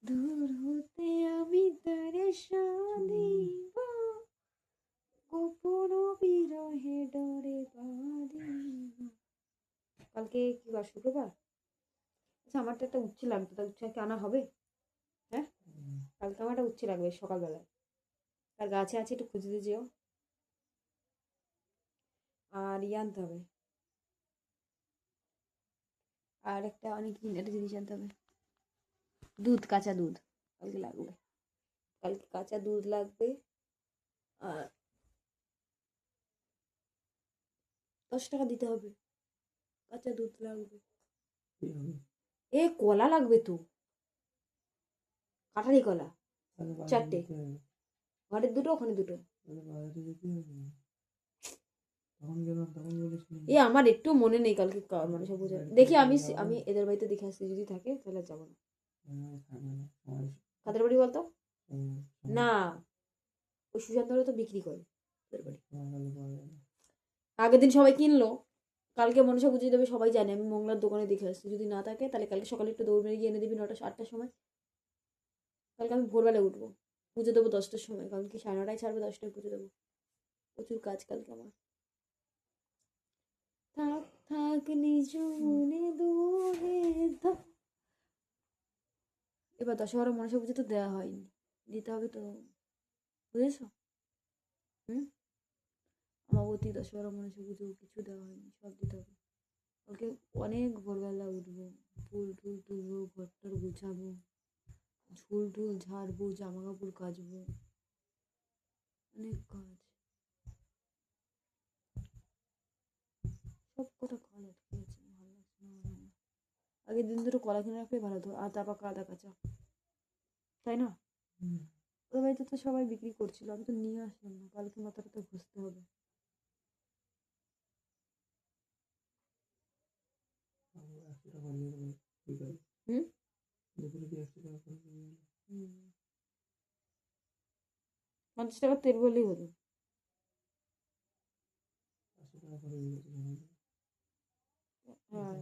দূর হতে আমি তারে সাধিব, গোপন বিরহে ডরে বাঁধিব। কালকে কি বার? শুক্রবার। আচ্ছা, আমার তো একটা উচ্ছে লাগতো, তা উচ্ছে কি আনা হবে? হ্যাঁ, কালকে আমার একটা উচ্ছে লাগবে সকালবেলায়। তার গাছে আছে, একটু খুঁজতে যেও। আর ইয়ে আনতে হবে, আর একটা অনেক একটা জিনিস আনতে হবে, দুধ, কাঁচা দুধ কালকে লাগবে। কালকে কাঁচা দুধ লাগবে। আর 10 টাকা দিতে হবে, কাঁচা দুধ লাগবে। এ কলা লাগবে তো, কাঠারি কলা 4টে, ঘরের দুটো, ওখানে দুটো। এ আমার একটু মনে নেই কালকে মানুষ পুজো। দেখি আমি এদের বাড়িতে দেখে আসছি, যদি থাকে তাহলে যাবো না। কাদের বাড়ি বলতো? না, ওই সুশান্ত তো বিক্রি করে ওদের বাড়ি। আগের দিন সবাই কিনলো, কালকে মনসা পুজো দেবে সবাই জানে। আমি মংলার দোকানে দেখে আসছি, যদি না থাকে তাহলে কালকে সকালে একটু দৌড় মেরে গিয়ে এনে দিবি 9টা 8টার সময়। কালকে আমি ভোরবেলায় উঠবো, পুজো দেবো 10টার সময়, কারণ কি 9:30টায় ছাড়বে, 10টায় পুজো দেবো। প্রচুর কাজ কালকে আমার। থাক থাক নিজ মনে দূরে থাক। এবার 10 12 মনসা পুজো তো দেওয়া হয়নি, দিতে হবে তো, বুঝেছো? হুম, আমাবতী 10 12 মনসা পুজো কিছু দেওয়া হয়নি, সব দিতে হবে। কালকে অনেক ভোরবেলা উঠবো, ফুল টুল তুলবো, ঘরটার গুছাবো, ঝুল টুল ঝাড়বো, জামা কাপড় কাচবো, অনেক কাজ। সব কটা কাজ আটকে আছে, ভালো লাগছে না আমার। আগের দিন দুটো কলা কিনে রাখলে ভালো হতো, আর তারপর কাদা কাঁচা, তাই না? ওদের বাড়িতে তো সবাই বিক্রি করছিল, আমি তো নিয়ে আসলাম না। কালকে মাথাটা তো ঘষতে হবে। হুম, 50 টাকার তেল বললেই হলো। হ্যাঁ,